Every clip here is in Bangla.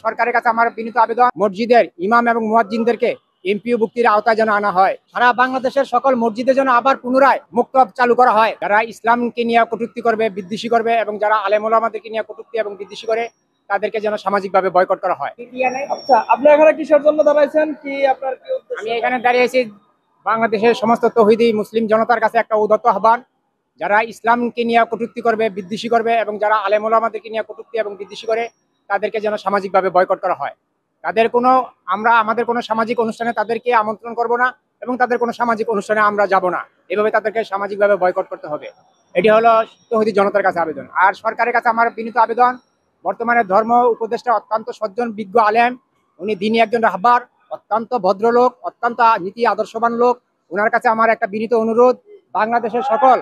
সরকারের কাছে আমার বিনীত আবেদন, মসজিদের ইমাম এবং মুয়াজ্জিনদেরকে এমপিও ভুক্তির আওতায় যেন আনা হয়। সারা বাংলাদেশের সকল মসজিদে যেন আবার পুনরায় মুক্তব চালু করা হয়। যারা ইসলামকে নিয়ে কটূক্তি করবে, বিদ্বেষী করবে এবং যারা আলেম ওলামাদেরকে নিয়ে কটূক্তি এবং বিদ্বেষী করে তাদেরকে যেন সামাজিকভাবে বয়কট করা হয়। আচ্ছা, আপনি এখানে কিসের জন্য দাঁড়াইছেন, কি আপনার কি উদ্দেশ্য? আমি এখানে দাঁড়িয়েছি বাংলাদেশের সমস্ত তৌহিদি মুসলিম জনতার কাছে একটা উদাত্ত আহ্বান, যারা ইসলামকে নিয়ে কটূক্তি করবে, বিদ্বেষী করবে এবং যারা আলেম ওলামাদেরকে নিয়ে কটূক্তি এবং বিদ্বেষী করে তাদেরকে যেন সামাজিকভাবে বয়কট করা হয়। আমাদের কোনো সামাজিক অনুষ্ঠানে তাদেরকে আমন্ত্রণ করব না এবং তাদের কোনো সামাজিক অনুষ্ঠানে আমরা যাব না। এভাবে তাদেরকে সামাজিকভাবে বয়কট করতে হবে। এটি হলো তৌহিদি জনতার কাছে আবেদন। আর সরকারের কাছে আমার বিনীত আবেদন, বর্তমানে ধর্ম উপদেষ্টা অত্যন্ত সজ্জন বিজ্ঞ আলেম, উনি দিনই একজন রাহবার, অত্যন্ত ভদ্রলোক, অত্যন্ত নীতি আদর্শবান লোক। ওনার কাছে আমার একটা বিনীত অনুরোধ, বাংলাদেশের সকল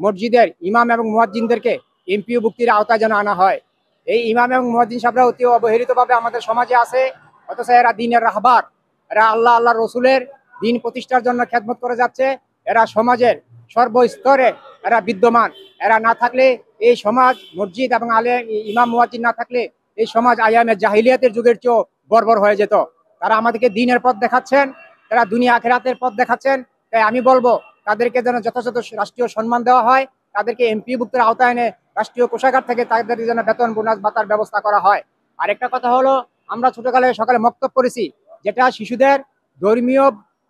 মসজিদের ইমাম এবং মুয়াজ্জিনদেরকে এমপিও ভুক্তির আওতায় যেন আনা হয়। এই ইমাম এবং মুয়াজ্জিন সাহেবরা অতি অবহেলিতভাবে আমাদের সমাজে আছে, অথচ এরা দিনের রাহবার, এরা আল্লাহ রসুলের দিন প্রতিষ্ঠার জন্য খেদমত করে যাচ্ছে। এরা সমাজের সর্বস্তরে এরা বিদ্যমান। এরা না থাকলে এই সমাজ, মসজিদ এবং ইমাম মুয়াজ্জিন না থাকলে এই সমাজ আইয়ামে জাহিলিয়াতের যুগের চেয়েও বর্বর হয়ে যেত। তারা আমাদেরকে দিনের পথ দেখাচ্ছেন, তারা দুনিয়া আখিরাতের পথ দেখাচ্ছেন। তাই আমি বলবো তাদেরকে যেন যথাযথ রাষ্ট্রীয় সম্মান দেওয়া হয়, তাদেরকে এমপি ভুক্তির আওতায় এনে রাষ্ট্রীয় কোষাগার থেকে তাদের যেন বেতন বোনাস ভাতার ব্যবস্থা করা হয়। আরেকটা কথা হলো, আমরা ছোটকালে সকালে মক্তব পড়েছি, যেটা শিশুদের ধর্মীয়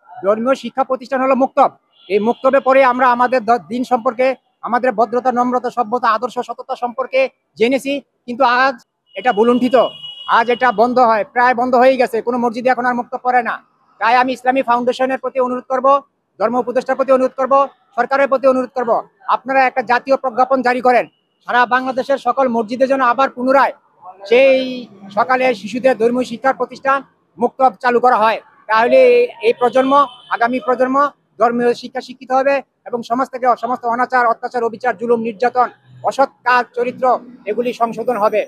ধর্মীয় শিক্ষা প্রতিষ্ঠান হলো মক্তব। এই মক্তবে পড়ে আমরা আমাদের দিন সম্পর্কে, আমাদের ভদ্রতা, নম্রতা, সভ্যতা, আদর্শ, সততা সম্পর্কে জেনেছি। কিন্তু আজ এটা ভুলুণ্ঠিত, আজ এটা বন্ধ হয়, প্রায় বন্ধ হয়ে গেছে। কোনো মসজিদে এখন আর মক্তব পড়ে না। তাই আমি ইসলামী ফাউন্ডেশনের প্রতি অনুরোধ করব, ধর্ম উপদেষ্টার প্রতি অনুরোধ করব, সরকারের প্রতি অনুরোধ করব, আপনারা একটা জাতীয় প্রজ্ঞাপন জারি করেন, সারা বাংলাদেশের সকল মসজিদে যেন আবার পুনরায় সেই সকালে শিশুদের ধর্মীয় শিক্ষার প্রতিষ্ঠান মুক্তব চালু করা হয়। তাহলে এই প্রজন্ম, আগামী প্রজন্ম ধর্মীয় শিক্ষা শিক্ষিত হবে এবং সমাজ থেকে সমস্ত অনাচার, অত্যাচার, অবিচার, জুলুম, নির্যাতন, অসৎ কাজ, চরিত্র এগুলি সংশোধন হবে।